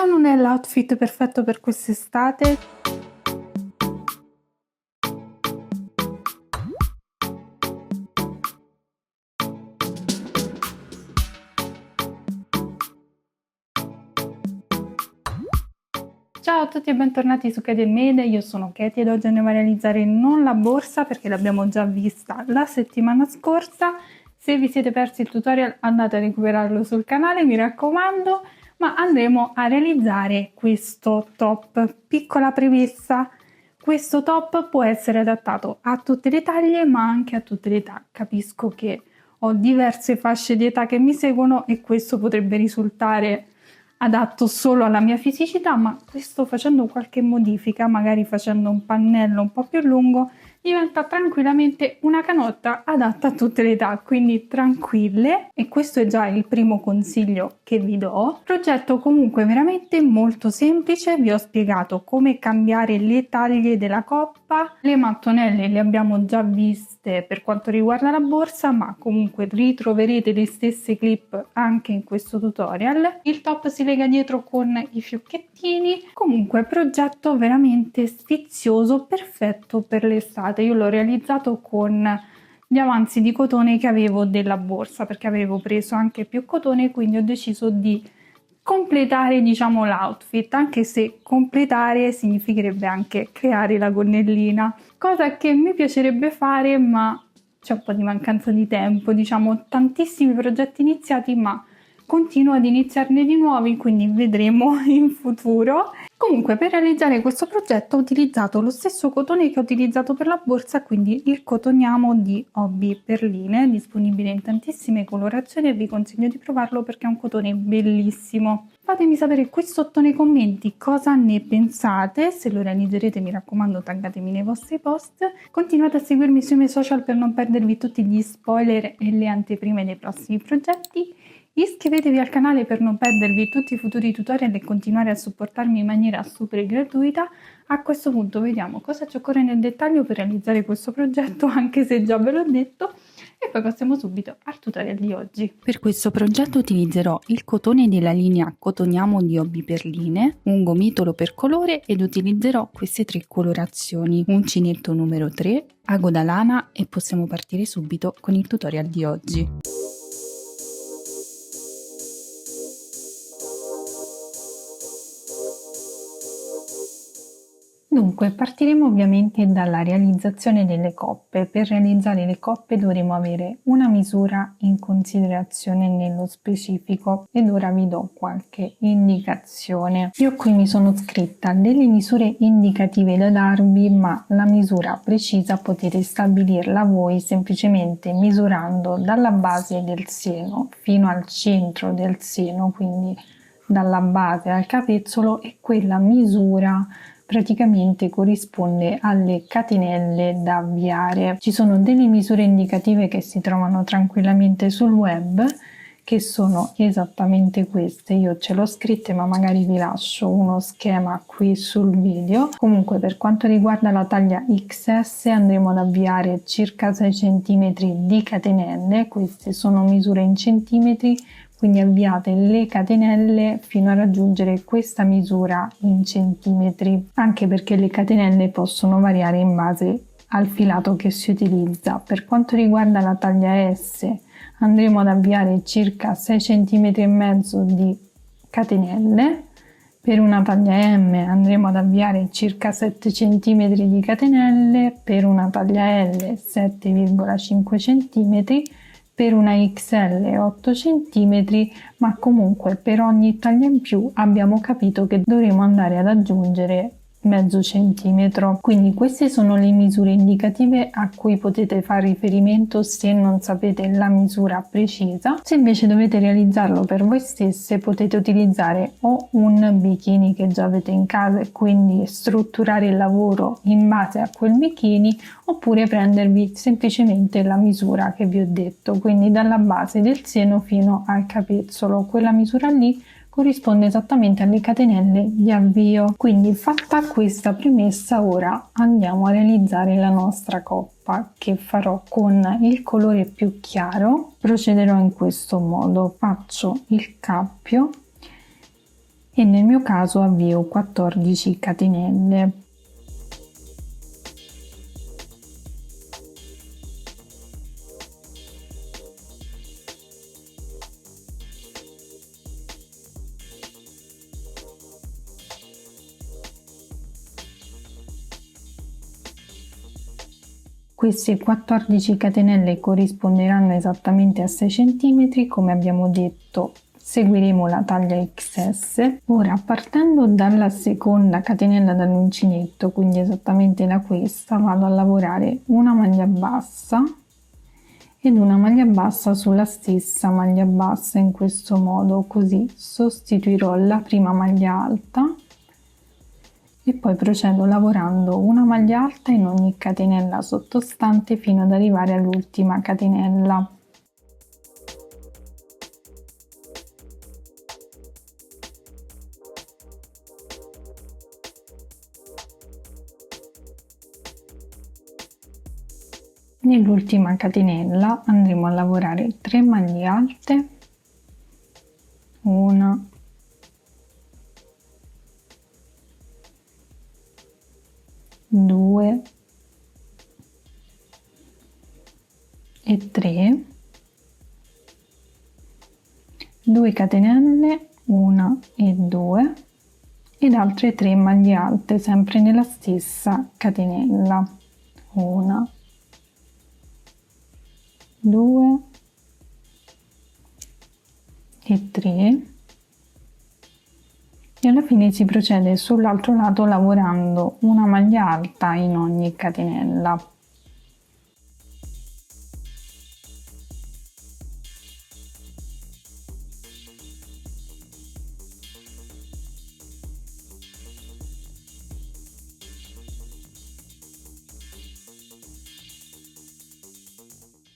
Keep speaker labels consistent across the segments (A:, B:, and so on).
A: o non è l'outfit perfetto per quest'estate? Ciao a tutti e bentornati su Katie Made, io sono Katie ed oggi andiamo a realizzare non la borsa perché l'abbiamo già vista la settimana scorsa. Se vi siete persi il tutorial andate a recuperarlo sul canale, mi raccomando, ma andremo a realizzare questo top. Piccola premessa, questo top può essere adattato a tutte le taglie ma anche a tutte le età. Capisco che ho diverse fasce di età che mi seguono e questo potrebbe risultare adatto solo alla mia fisicità, ma questo facendo qualche modifica, magari facendo un pannello un po' più lungo, diventa tranquillamente una canotta adatta a tutte le età, quindi tranquille. E questo è già il primo consiglio che vi do. Progetto comunque veramente molto semplice, vi ho spiegato come cambiare le taglie della coppa, le mattonelle le abbiamo già viste per quanto riguarda la borsa, ma comunque ritroverete le stesse clip anche in questo tutorial. Il top si lega dietro con i fiocchettini, comunque progetto veramente sfizioso, perfetto per l'estate. Io l'ho realizzato con gli avanzi di cotone che avevo della borsa perché avevo preso anche più cotone, quindi ho deciso di completare diciamo l'outfit, anche se completare significherebbe anche creare la gonnellina, cosa che mi piacerebbe fare ma c'è un po' di mancanza di tempo, diciamo tantissimi progetti iniziati ma continuo ad iniziarne di nuovi, quindi vedremo in futuro. Comunque per realizzare questo progetto ho utilizzato lo stesso cotone che ho utilizzato per la borsa, quindi il cotoniamo di Hobby Perline, disponibile in tantissime colorazioni e vi consiglio di provarlo perché è un cotone bellissimo. Fatemi sapere qui sotto nei commenti cosa ne pensate, se lo realizzerete mi raccomando taggatemi nei vostri post, continuate a seguirmi sui miei social per non perdervi tutti gli spoiler e le anteprime dei prossimi progetti. Iscrivetevi al canale per non perdervi tutti i futuri tutorial e continuare a supportarmi in maniera super gratuita. A questo punto vediamo cosa ci occorre nel dettaglio per realizzare questo progetto, anche se già ve l'ho detto, e poi passiamo subito al tutorial di oggi. Per questo progetto utilizzerò il cotone della linea Cotoniamo di Hobby Perline, un gomitolo per colore ed utilizzerò queste tre colorazioni, uncinetto numero 3, ago da lana e possiamo partire subito con il tutorial di oggi. Dunque, partiremo ovviamente dalla realizzazione delle coppe. Per realizzare le coppe dovremo avere una misura in considerazione nello specifico ed ora vi do qualche indicazione. Io qui mi sono scritta delle misure indicative da darvi, ma la misura precisa potete stabilirla voi semplicemente misurando dalla base del seno fino al centro del seno, quindi dalla base al capezzolo, e quella misura praticamente corrisponde alle catenelle da avviare. Ci sono delle misure indicative che si trovano tranquillamente sul web che sono esattamente queste. Io ce l'ho scritte ma magari vi lascio uno schema qui sul video. Comunque per quanto riguarda la taglia XS andremo ad avviare circa 6 cm di catenelle, queste sono misure in centimetri, quindi avviate le catenelle fino a raggiungere questa misura in centimetri, anche perché le catenelle possono variare in base al filato che si utilizza. Per quanto riguarda la taglia S andremo ad avviare circa 6 cm e mezzo di catenelle, per una taglia M andremo ad avviare circa 7 cm di catenelle, per una taglia L 7,5 cm, per una XL 8 cm, ma comunque per ogni taglia in più abbiamo capito che dovremo andare ad aggiungere mezzo centimetro. Quindi queste sono le misure indicative a cui potete fare riferimento se non sapete la misura precisa. Se invece dovete realizzarlo per voi stesse potete utilizzare o un bikini che già avete in casa e quindi strutturare il lavoro in base a quel bikini, oppure prendervi semplicemente la misura che vi ho detto, quindi dalla base del seno fino al capezzolo. Quella misura lì corrisponde esattamente alle catenelle di avvio. Quindi fatta questa premessa ora andiamo a realizzare la nostra coppa, che farò con il colore più chiaro. Procederò in questo modo: faccio il cappio e nel mio caso avvio 14 catenelle. Queste 14 catenelle corrisponderanno esattamente a 6 cm, come abbiamo detto seguiremo la taglia XS. Ora, partendo dalla seconda catenella dall'uncinetto, quindi esattamente da questa, vado a lavorare una maglia bassa ed una maglia bassa sulla stessa maglia bassa, in questo modo, così sostituirò la prima maglia alta e poi procedo lavorando una maglia alta in ogni catenella sottostante fino ad arrivare all'ultima catenella. Nell'ultima catenella andremo a lavorare 3 maglie alte, una, due e 3, 2 catenelle, una e 2 ed altre 3 maglie alte sempre nella stessa catenella, una, 2 e 3 e alla fine si procede sull'altro lato lavorando una maglia alta in ogni catenella.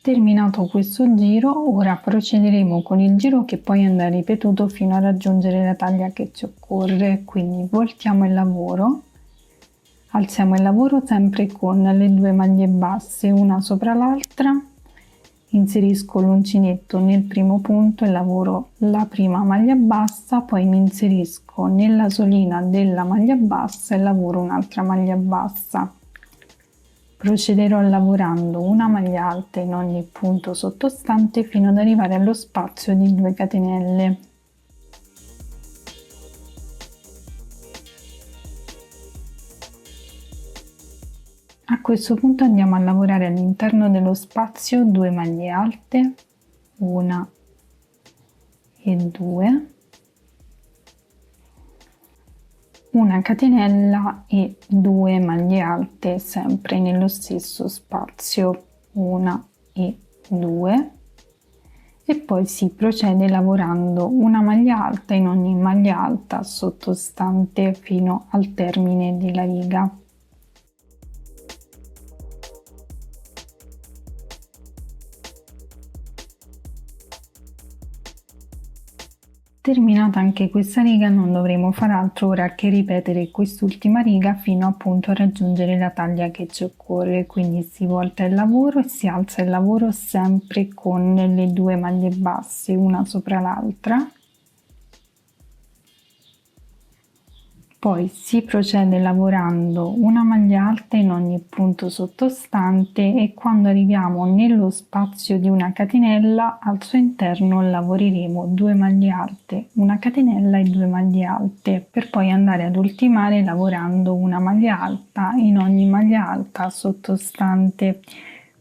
A: Terminato questo giro, ora procederemo con il giro che poi andrà ripetuto fino a raggiungere la taglia che ci occorre, quindi voltiamo il lavoro, alziamo il lavoro sempre con le 2 maglie basse una sopra l'altra, inserisco l'uncinetto nel primo punto e lavoro la prima maglia bassa, poi mi inserisco nella solina della maglia bassa e lavoro un'altra maglia bassa. Procederò lavorando una maglia alta in ogni punto sottostante fino ad arrivare allo spazio di 2 catenelle. A questo punto andiamo a lavorare all'interno dello spazio 2 maglie alte, una e 2, una catenella e 2 maglie alte sempre nello stesso spazio, una e 2, e poi si procede lavorando una maglia alta in ogni maglia alta sottostante fino al termine della riga. Terminata anche questa riga non dovremo far altro ora che ripetere quest'ultima riga fino appunto a raggiungere la taglia che ci occorre, quindi si volta il lavoro e si alza il lavoro sempre con le 2 maglie basse una sopra l'altra. Poi si procede lavorando una maglia alta in ogni punto sottostante e quando arriviamo nello spazio di una catenella al suo interno lavoreremo 2 maglie alte, una catenella e 2 maglie alte, per poi andare ad ultimare lavorando una maglia alta in ogni maglia alta sottostante.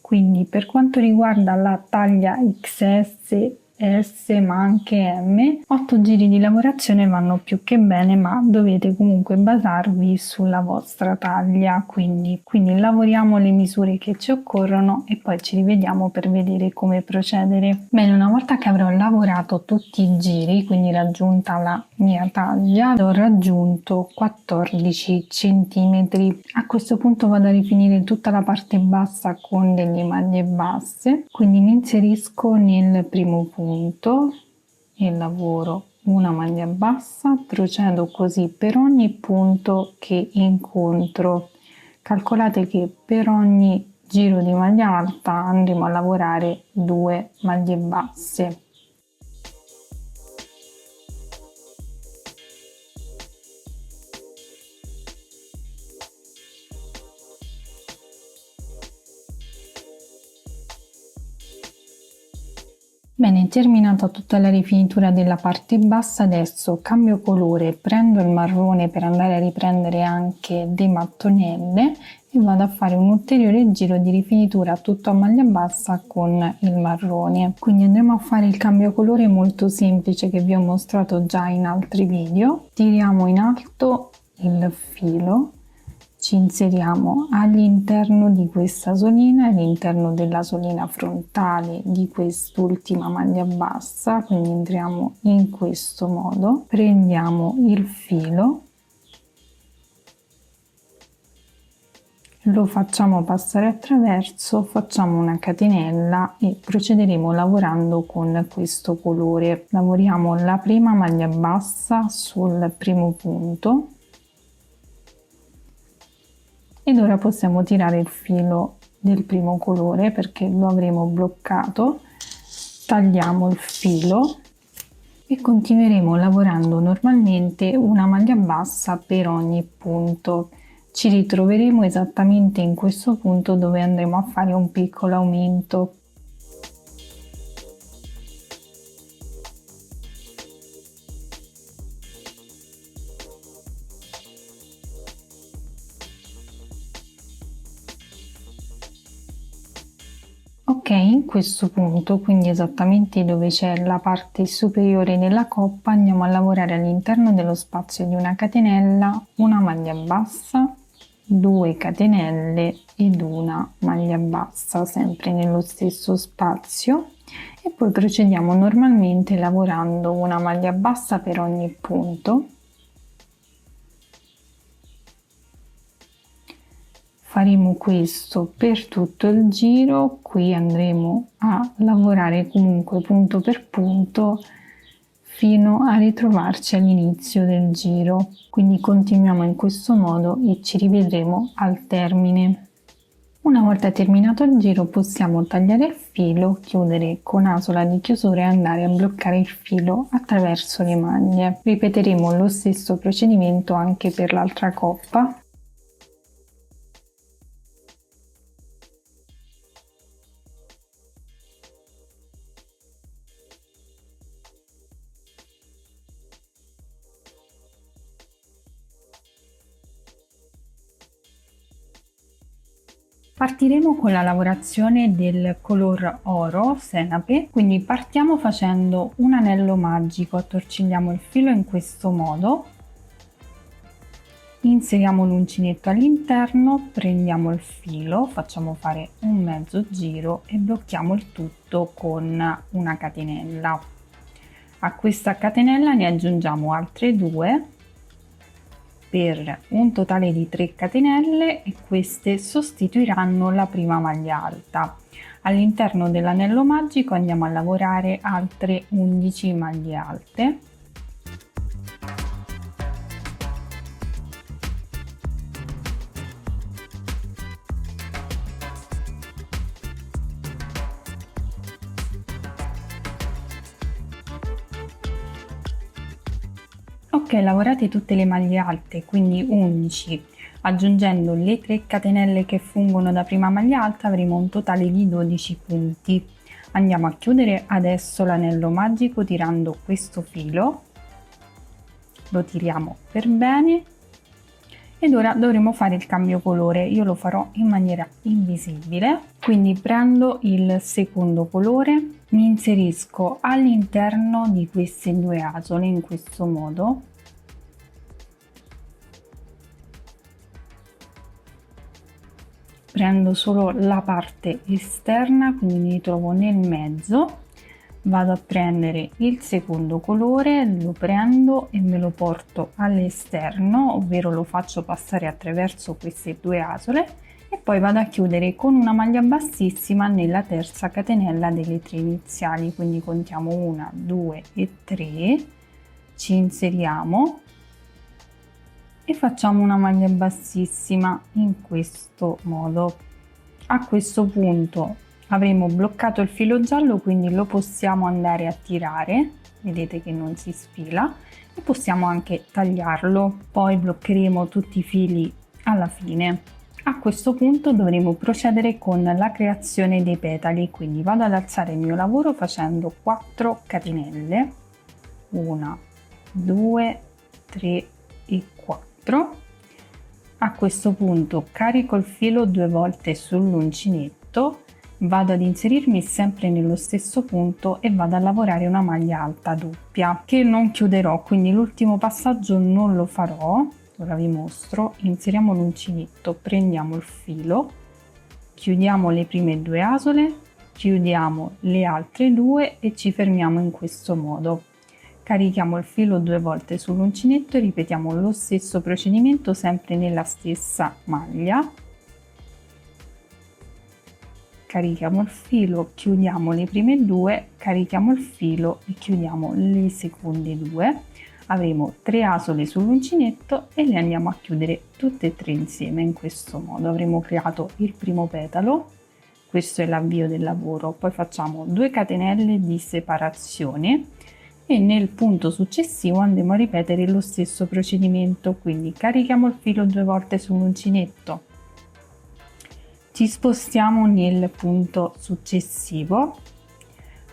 A: Quindi per quanto riguarda la taglia XS, S ma anche M, 8 giri di lavorazione vanno più che bene, ma dovete comunque basarvi sulla vostra taglia, quindi lavoriamo le misure che ci occorrono e poi ci rivediamo per vedere come procedere. Bene, una volta che avrò lavorato tutti i giri, quindi raggiunta la mia taglia, ho raggiunto 14 cm. A questo punto vado a rifinire tutta la parte bassa con delle maglie basse, quindi mi inserisco nel primo punto e lavoro una maglia bassa, procedo così per ogni punto che incontro. Calcolate che per ogni giro di maglia alta andremo a lavorare 2 maglie basse. Bene, terminata tutta la rifinitura della parte bassa, adesso cambio colore, prendo il marrone per andare a riprendere anche dei mattonelle e vado a fare un ulteriore giro di rifinitura tutto a maglia bassa con il marrone. Quindi andremo a fare il cambio colore molto semplice che vi ho mostrato già in altri video. Tiriamo in alto il filo, ci inseriamo all'interno di questa solina, all'interno della solina frontale di quest'ultima maglia bassa, quindi entriamo in questo modo, prendiamo il filo, lo facciamo passare attraverso, facciamo una catenella e procederemo lavorando con questo colore. Lavoriamo la prima maglia bassa sul primo punto ed ora possiamo tirare il filo del primo colore perché lo avremo bloccato. Tagliamo il filo e continueremo lavorando normalmente una maglia bassa per ogni punto. Ci ritroveremo esattamente in questo punto dove andremo a fare un piccolo aumento. Ok, in questo punto, quindi esattamente dove c'è la parte superiore della coppa, andiamo a lavorare all'interno dello spazio di una catenella, una maglia bassa, 2 catenelle ed una maglia bassa, sempre nello stesso spazio, e poi procediamo normalmente lavorando una maglia bassa per ogni punto. Faremo questo per tutto il giro, qui andremo a lavorare comunque punto per punto fino a ritrovarci all'inizio del giro, quindi continuiamo in questo modo e ci rivedremo al termine. Una volta terminato il giro possiamo tagliare il filo, chiudere con asola di chiusura e andare a bloccare il filo attraverso le maglie. Ripeteremo lo stesso procedimento anche per l'altra coppa. Partiremo con la lavorazione del color oro senape, quindi partiamo facendo un anello magico, attorcigliamo il filo in questo modo, inseriamo l'uncinetto all'interno, prendiamo il filo, facciamo fare un mezzo giro e blocchiamo il tutto con una catenella. A questa catenella ne aggiungiamo altre 2 per un totale di 3 catenelle e queste sostituiranno la prima maglia alta. All'interno dell'anello magico andiamo a lavorare altre 11 maglie alte. Ok, lavorate tutte le maglie alte, quindi 11, aggiungendo le 3 catenelle che fungono da prima maglia alta avremo un totale di 12 punti. Andiamo a chiudere adesso l'anello magico tirando questo filo, lo tiriamo per bene ed ora dovremo fare il cambio colore. Io lo farò in maniera invisibile, quindi prendo il secondo colore, mi inserisco all'interno di queste 2 asole in questo modo, prendo solo la parte esterna, quindi mi trovo nel mezzo, vado a prendere il secondo colore, lo prendo e me lo porto all'esterno, ovvero lo faccio passare attraverso queste 2 asole e poi vado a chiudere con una maglia bassissima nella terza catenella delle 3 iniziali, quindi contiamo 1, 2 e 3, ci inseriamo e facciamo una maglia bassissima in questo modo. A questo punto avremo bloccato il filo giallo, quindi lo possiamo andare a tirare, vedete che non si sfila, e possiamo anche tagliarlo, poi bloccheremo tutti i fili alla fine. A questo punto dovremo procedere con la creazione dei petali, quindi vado ad alzare il mio lavoro facendo 4 catenelle, 1, 2, 3 e 4. A questo punto carico il filo 2 volte sull'uncinetto, vado ad inserirmi sempre nello stesso punto e vado a lavorare una maglia alta doppia che non chiuderò, quindi l'ultimo passaggio non lo farò. Ora vi mostro: inseriamo l'uncinetto, prendiamo il filo, chiudiamo le prime 2 asole, chiudiamo le altre 2 e ci fermiamo in questo modo. Carichiamo il filo 2 volte sull'uncinetto e ripetiamo lo stesso procedimento sempre nella stessa maglia. Carichiamo il filo, chiudiamo le prime 2, carichiamo il filo e chiudiamo le seconde 2. Avremo 3 asole sull'uncinetto e le andiamo a chiudere tutte e 3 insieme. In questo modo avremo creato il primo petalo. Questo è l'avvio del lavoro. Poi facciamo 2 catenelle di separazione e nel punto successivo andremo a ripetere lo stesso procedimento, quindi carichiamo il filo 2 volte sull'uncinetto, ci spostiamo nel punto successivo,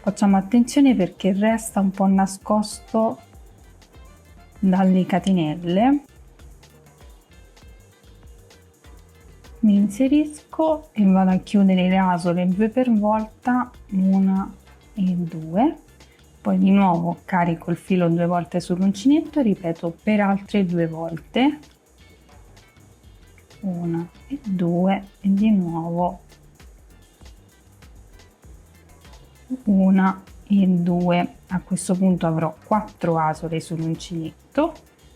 A: facciamo attenzione perché resta un po' nascosto dalle catenelle, mi inserisco e vado a chiudere le asole 2 per volta, 1 e 2. Poi di nuovo carico il filo 2 volte sull'uncinetto, ripeto per altre 2 volte, 1 e 2 e di nuovo 1 e 2. A questo punto avrò 4 asole sull'uncinetto,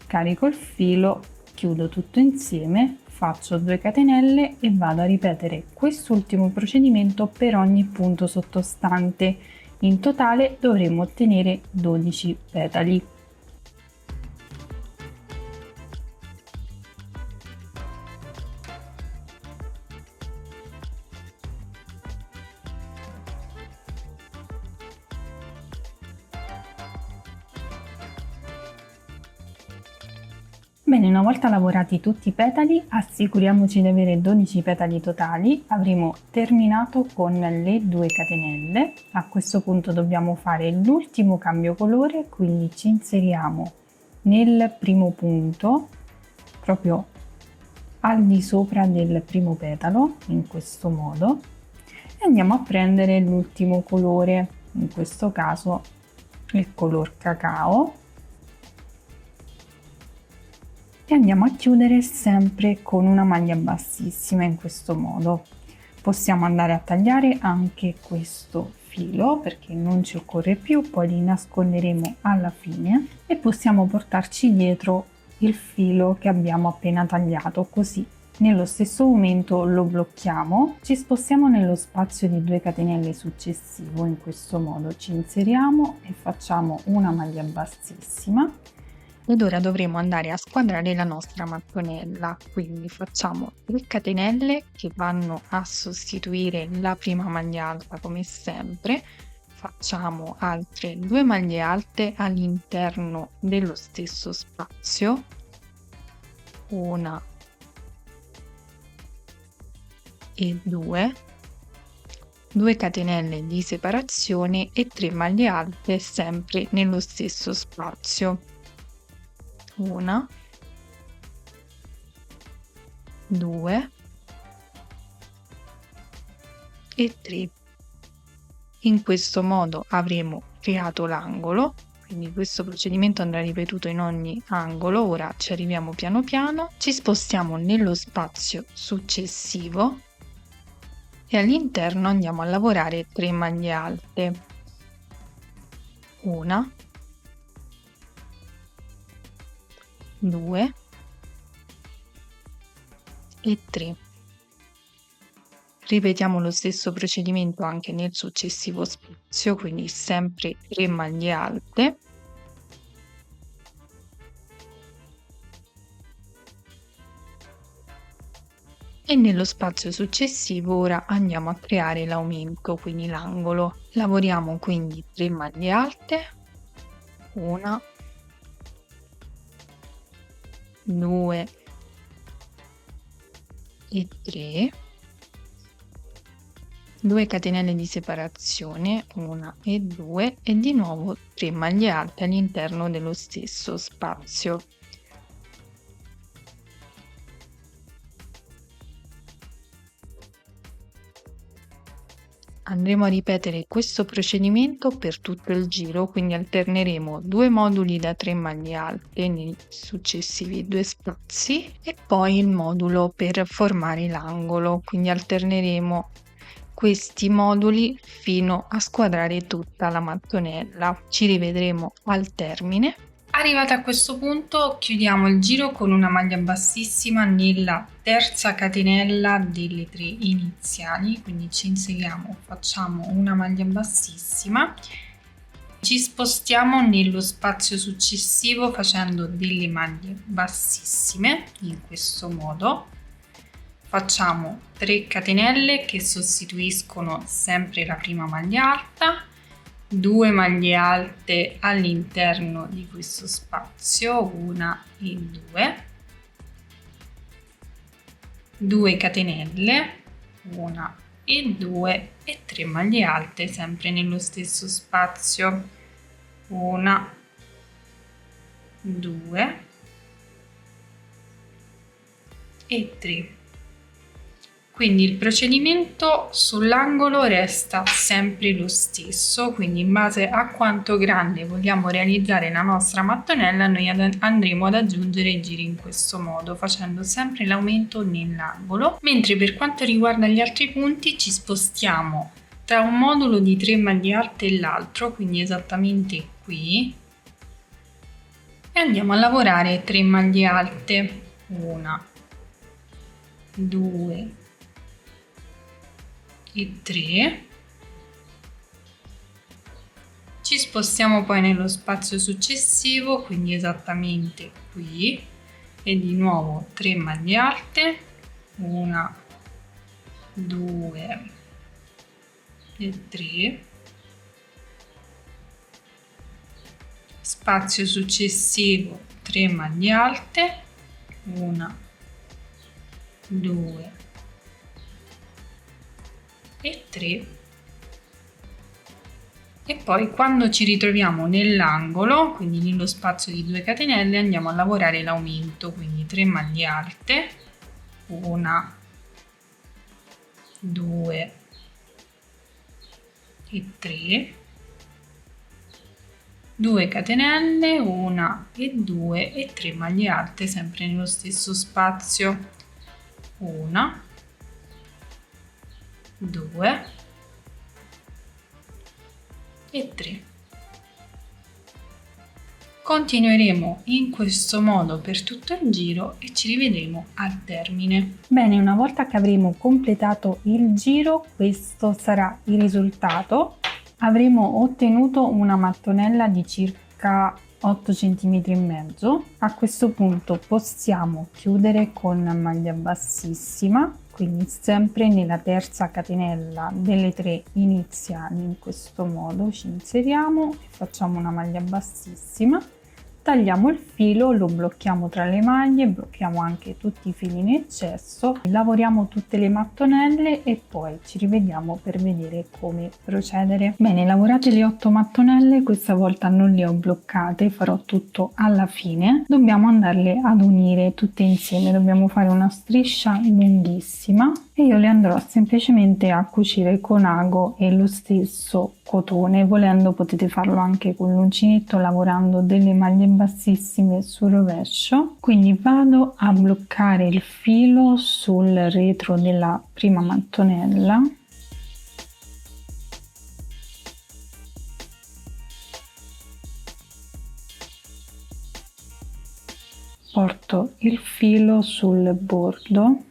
A: carico il filo, chiudo tutto insieme, faccio 2 catenelle e vado a ripetere quest'ultimo procedimento per ogni punto sottostante. In totale dovremo ottenere 12 petali. Bene, una volta lavorati tutti i petali, assicuriamoci di avere 12 petali totali. Avremo terminato con le 2 catenelle. A questo punto dobbiamo fare l'ultimo cambio colore, quindi ci inseriamo nel primo punto, proprio al di sopra del primo petalo, in questo modo, e andiamo a prendere l'ultimo colore, in questo caso il color cacao, e andiamo a chiudere sempre con una maglia bassissima in questo modo. Possiamo andare a tagliare anche questo filo perché non ci occorre più, poi li nasconderemo alla fine e possiamo portarci dietro il filo che abbiamo appena tagliato, così nello stesso momento lo blocchiamo, ci spostiamo nello spazio di 2 catenelle successivo, in questo modo ci inseriamo e facciamo una maglia bassissima. Ed ora dovremo andare a squadrare la nostra mattonella, quindi facciamo 3 catenelle che vanno a sostituire la prima maglia alta come sempre, facciamo altre 2 maglie alte all'interno dello stesso spazio, una e 2 catenelle di separazione e 3 maglie alte sempre nello stesso spazio. 1, 2 e 3. In questo modo avremo creato l'angolo, quindi questo procedimento andrà ripetuto in ogni angolo. Ora ci arriviamo piano piano, ci spostiamo nello spazio successivo e all'interno andiamo a lavorare 3 maglie alte, 1, 2 e 3. Ripetiamo lo stesso procedimento anche nel successivo spazio, quindi sempre 3 maglie alte. E nello spazio successivo ora andiamo a creare l'aumento, quindi l'angolo. Lavoriamo quindi 3 maglie alte, 1, 2 e 3, 2 catenelle di separazione, 1 e 2 e di nuovo 3 maglie alte all'interno dello stesso spazio. Andremo a ripetere questo procedimento per tutto il giro, quindi alterneremo 2 moduli da 3 maglie alte nei successivi 2 spazi e poi il modulo per formare l'angolo, quindi alterneremo questi moduli fino a squadrare tutta la mattonella. Ci rivedremo al termine. Arrivati a questo punto chiudiamo il giro con una maglia bassissima nella terza catenella delle 3 iniziali, quindi ci inseriamo, facciamo una maglia bassissima, ci spostiamo nello spazio successivo facendo delle maglie bassissime in questo modo. Facciamo 3 catenelle che sostituiscono sempre la prima maglia alta, 2 maglie alte all'interno di questo spazio, 1 e 2, 2 catenelle, 1 e 2 e 3 maglie alte sempre nello stesso spazio, 1, 2 e 3. Quindi il procedimento sull'angolo resta sempre lo stesso, quindi in base a quanto grande vogliamo realizzare la nostra mattonella noi andremo ad aggiungere i giri in questo modo, facendo sempre l'aumento nell'angolo, mentre per quanto riguarda gli altri punti ci spostiamo tra un modulo di 3 maglie alte e l'altro, quindi esattamente qui, e andiamo a lavorare 3 maglie alte, 1, 2 e 3. Ci spostiamo poi nello spazio successivo, quindi esattamente qui, e di nuovo 3 maglie alte, 1, 2 e 3, spazio successivo 3 maglie alte, 1, 2 e 3, e poi quando ci ritroviamo nell'angolo, quindi nello spazio di 2 catenelle, andiamo a lavorare l'aumento, quindi 3 maglie alte, 1, 2 e 3, 2 catenelle, 1 e 2 e 3 maglie alte sempre nello stesso spazio, 1, 2 e 3. Continueremo in questo modo per tutto il giro e ci rivedremo al termine. Bene, una volta che avremo completato il giro, questo sarà il risultato. Avremo ottenuto una mattonella di circa 8 cm e mezzo. A questo punto possiamo chiudere con maglia bassissima, quindi sempre nella terza catenella delle 3 iniziali. In questo modo ci inseriamo e facciamo una maglia bassissima, tagliamo il filo, lo blocchiamo tra le maglie, blocchiamo anche tutti i fili in eccesso, lavoriamo tutte le mattonelle e poi ci rivediamo per vedere come procedere. Bene, lavorate le 8 mattonelle, questa volta non le ho bloccate, farò tutto alla fine. Dobbiamo andarle ad unire tutte insieme, dobbiamo fare una striscia lunghissima e io le andrò semplicemente a cucire con ago e lo stesso cotone. Volendo potete farlo anche con l'uncinetto lavorando delle maglie bassissime sul rovescio. Quindi vado a bloccare il filo sul retro della prima mattonella, porto il filo sul bordo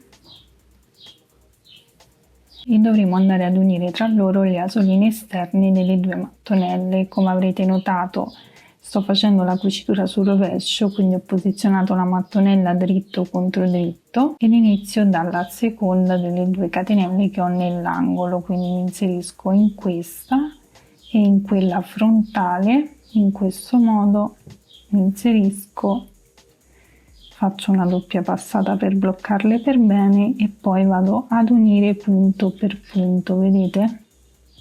A: e dovremo andare ad unire tra loro le asoline esterne delle 2 mattonelle. Come avrete notato, sto facendo la cucitura sul rovescio, quindi ho posizionato la mattonella dritto contro dritto ed inizio dalla seconda delle 2 catenelle che ho nell'angolo, quindi mi inserisco in questa e in quella frontale. In questo modo mi inserisco, faccio una doppia passata per bloccarle per bene e poi vado ad unire punto per punto, vedete?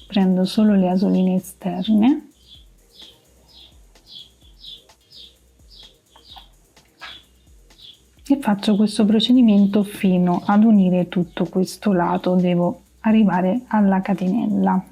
A: Prendo solo le asoline esterne e faccio questo procedimento fino ad unire tutto questo lato, devo arrivare alla catenella.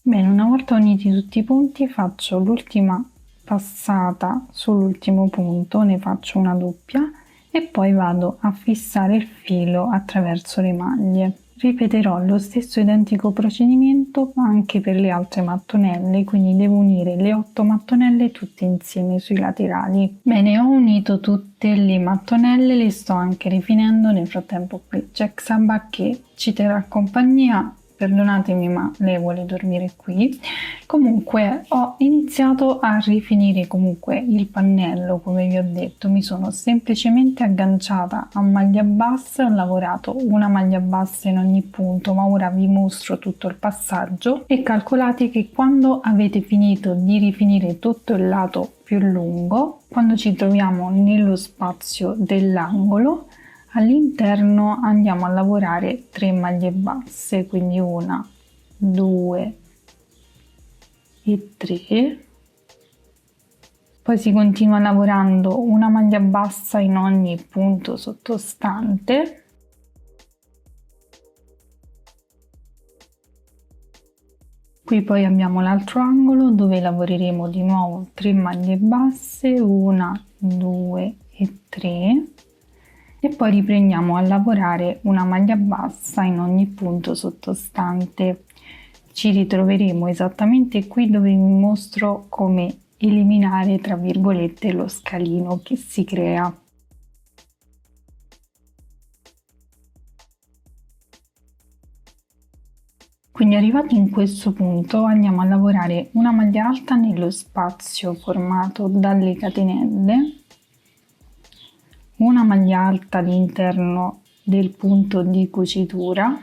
A: Bene, una volta uniti tutti i punti faccio l'ultima passata sull'ultimo punto, ne faccio una doppia e poi vado a fissare il filo attraverso le maglie. Ripeterò lo stesso identico procedimento anche per le altre mattonelle, quindi devo unire le 8 mattonelle tutte insieme sui laterali. Bene, ho unito tutte le mattonelle, le sto anche rifinendo. Nel frattempo qui c'è Xaba che ci terrà compagnia. Perdonatemi, ma lei vuole dormire qui. Comunque ho iniziato a rifinire comunque il pannello, come vi ho detto. Mi sono semplicemente agganciata a maglia bassa, ho lavorato una maglia bassa in ogni punto, ma ora vi mostro tutto il passaggio e calcolate che quando avete finito di rifinire tutto il lato più lungo, quando ci troviamo nello spazio dell'angolo, all'interno andiamo a lavorare 3 maglie basse, quindi 1, 2 e 3. Poi si continua lavorando una maglia bassa in ogni punto sottostante. Qui poi abbiamo l'altro angolo dove lavoreremo di nuovo 3 maglie basse, 1, 2 e 3. E poi riprendiamo a lavorare una maglia bassa in ogni punto sottostante. Ci ritroveremo esattamente qui dove vi mostro come eliminare, tra virgolette, lo scalino che si crea. Quindi arrivati in questo punto andiamo a lavorare una maglia alta nello spazio formato dalle catenelle, una maglia alta all'interno del punto di cucitura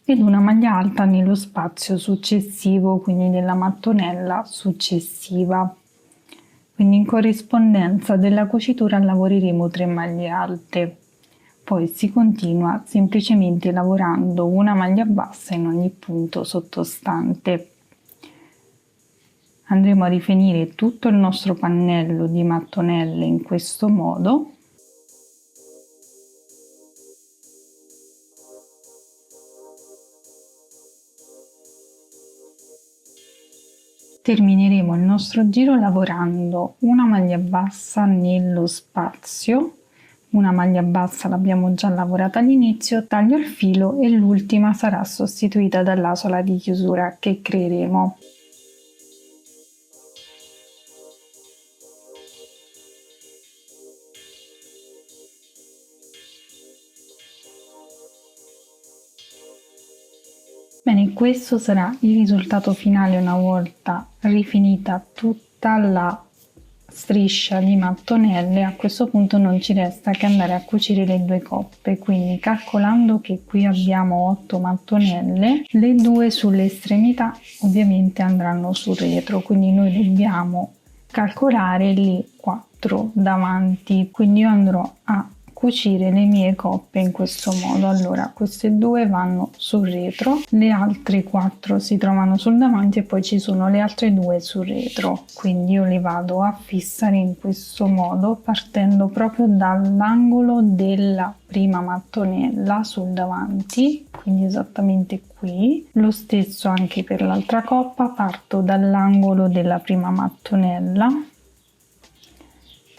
A: ed una maglia alta nello spazio successivo, quindi della mattonella successiva. Quindi in corrispondenza della cucitura lavoreremo 3 maglie alte. Poi si continua semplicemente lavorando una maglia bassa in ogni punto sottostante. Andremo a rifinire tutto il nostro pannello di mattonelle in questo modo. Termineremo il nostro giro lavorando una maglia bassa nello spazio. Una maglia bassa l'abbiamo già lavorata all'inizio, taglio il filo e l'ultima sarà sostituita dall'asola di chiusura che creeremo. Bene, questo sarà il risultato finale una volta rifinita tutta la striscia di mattonelle. A questo punto non ci resta che andare a cucire le 2 coppe, quindi calcolando che qui abbiamo 8 mattonelle, le 2 sulle estremità ovviamente andranno sul retro, quindi noi dobbiamo calcolare le 4 davanti, quindi io andrò a cucire le mie coppe in questo modo. Allora queste 2 vanno sul retro, le altre 4 si trovano sul davanti e poi ci sono le altre 2 sul retro, quindi io le vado a fissare in questo modo partendo proprio dall'angolo della prima mattonella sul davanti, quindi esattamente qui. Lo stesso anche per l'altra coppa, parto dall'angolo della prima mattonella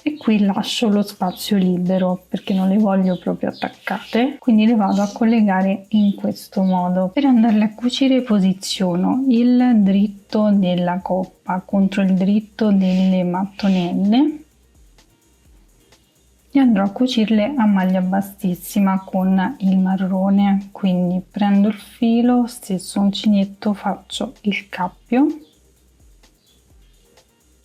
A: e qui lascio lo spazio libero perché non le voglio proprio attaccate, quindi le vado a collegare in questo modo. Per andarle a cucire posiziono il dritto della coppa contro il dritto delle mattonelle e andrò a cucirle a maglia bassissima con il marrone, quindi prendo il filo, stesso uncinetto, faccio il cappio,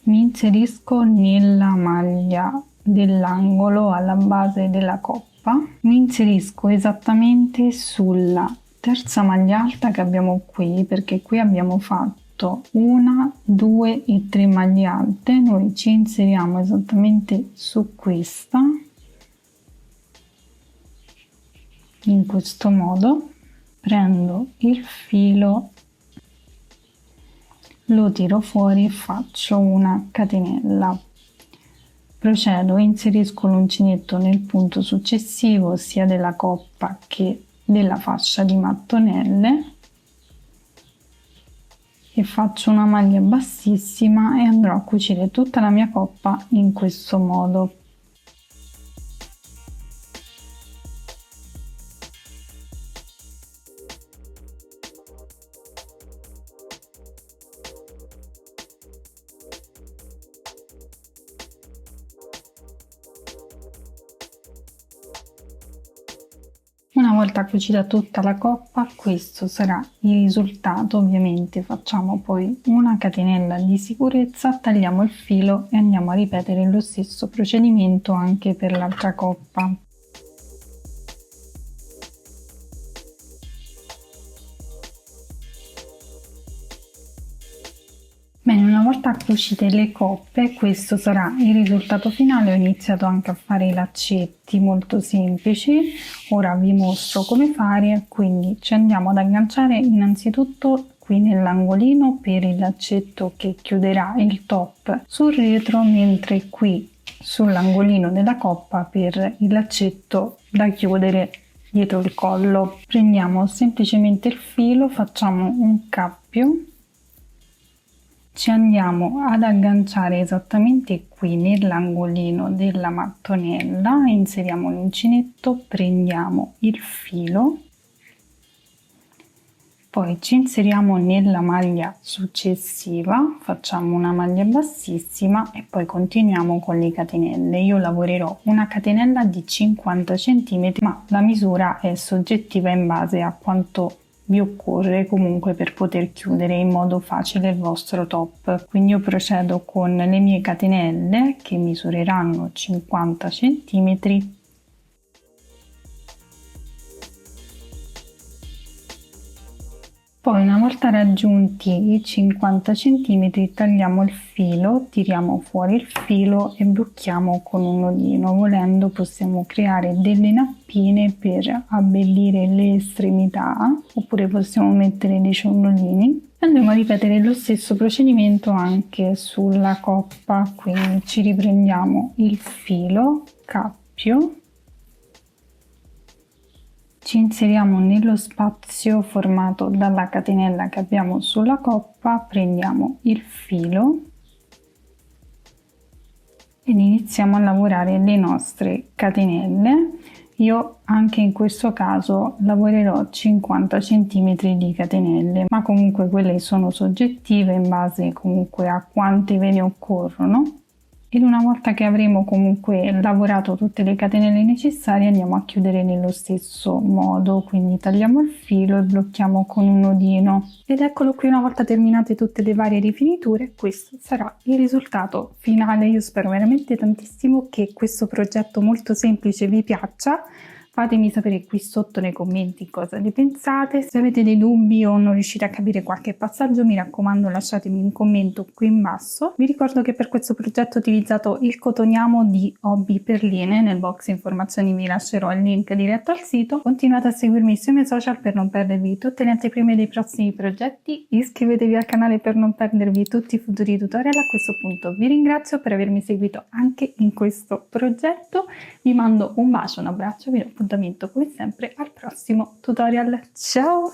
A: mi inserisco nella maglia dell'angolo alla base della coppa coppa, mi inserisco esattamente sulla terza maglia alta che abbiamo qui, perché qui abbiamo fatto 1, 2 e 3 maglie alte. Noi ci inseriamo esattamente su questa, in questo modo. Prendo il filo, lo tiro fuori e faccio una catenella. Procedo, inserisco l'uncinetto nel punto successivo sia della coppa che della fascia di mattonelle e faccio una maglia bassissima e andrò a cucire tutta la mia coppa in questo modo. Una volta cucita tutta la coppa, questo sarà il risultato. Ovviamente facciamo poi una catenella di sicurezza, tagliamo il filo e andiamo a ripetere lo stesso procedimento anche per l'altra coppa. Bene, una volta cucite le coppe, questo sarà il risultato finale. Ho iniziato anche a fare i laccetti molto semplici, ora vi mostro come fare. Quindi ci andiamo ad agganciare innanzitutto qui nell'angolino per il laccetto che chiuderà il top sul retro, mentre qui sull'angolino della coppa per il laccetto da chiudere dietro il collo. Prendiamo semplicemente il filo, facciamo un cappio, ci andiamo ad agganciare esattamente qui nell'angolino della mattonella, inseriamo l'uncinetto, prendiamo il filo, poi ci inseriamo nella maglia successiva, facciamo una maglia bassissima e poi continuiamo con le catenelle. Io lavorerò una catenella di 50 cm, ma la misura è soggettiva in base a quanto vi occorre comunque per poter chiudere in modo facile il vostro top. Quindi io procedo con le mie catenelle che misureranno 50 cm. Poi una volta raggiunti i 50 cm tagliamo il filo, tiriamo fuori il filo e blocchiamo con un nodino. Volendo possiamo creare delle nappine per abbellire le estremità, oppure possiamo mettere dei ciondolini. Andremo a ripetere lo stesso procedimento anche sulla coppa, quindi ci riprendiamo il filo, cappio, ci inseriamo nello spazio formato dalla catenella che abbiamo sulla coppa, prendiamo il filo ed iniziamo a lavorare le nostre catenelle. Io anche in questo caso lavorerò 50 cm di catenelle, ma comunque quelle sono soggettive in base comunque a quante ve ne occorrono. Ed una volta che avremo comunque lavorato tutte le catenelle necessarie andiamo a chiudere nello stesso modo, quindi tagliamo il filo e blocchiamo con un nodino. Ed eccolo qui, una volta terminate tutte le varie rifiniture, questo sarà il risultato finale. Io spero veramente tantissimo che questo progetto molto semplice vi piaccia. Fatemi sapere qui sotto nei commenti cosa ne pensate. Se avete dei dubbi o non riuscite a capire qualche passaggio, mi raccomando lasciatemi un commento qui in basso. Vi ricordo che per questo progetto ho utilizzato il cotoniamo di Hobby Perline. Nel box informazioni vi lascerò il link diretto al sito. Continuate a seguirmi sui miei social per non perdervi tutte le anteprime dei prossimi progetti. Iscrivetevi al canale per non perdervi tutti i futuri tutorial. A questo punto vi ringrazio per avermi seguito anche in questo progetto. Vi mando un bacio, un abbraccio, vi do appuntamento come sempre al prossimo tutorial. Ciao!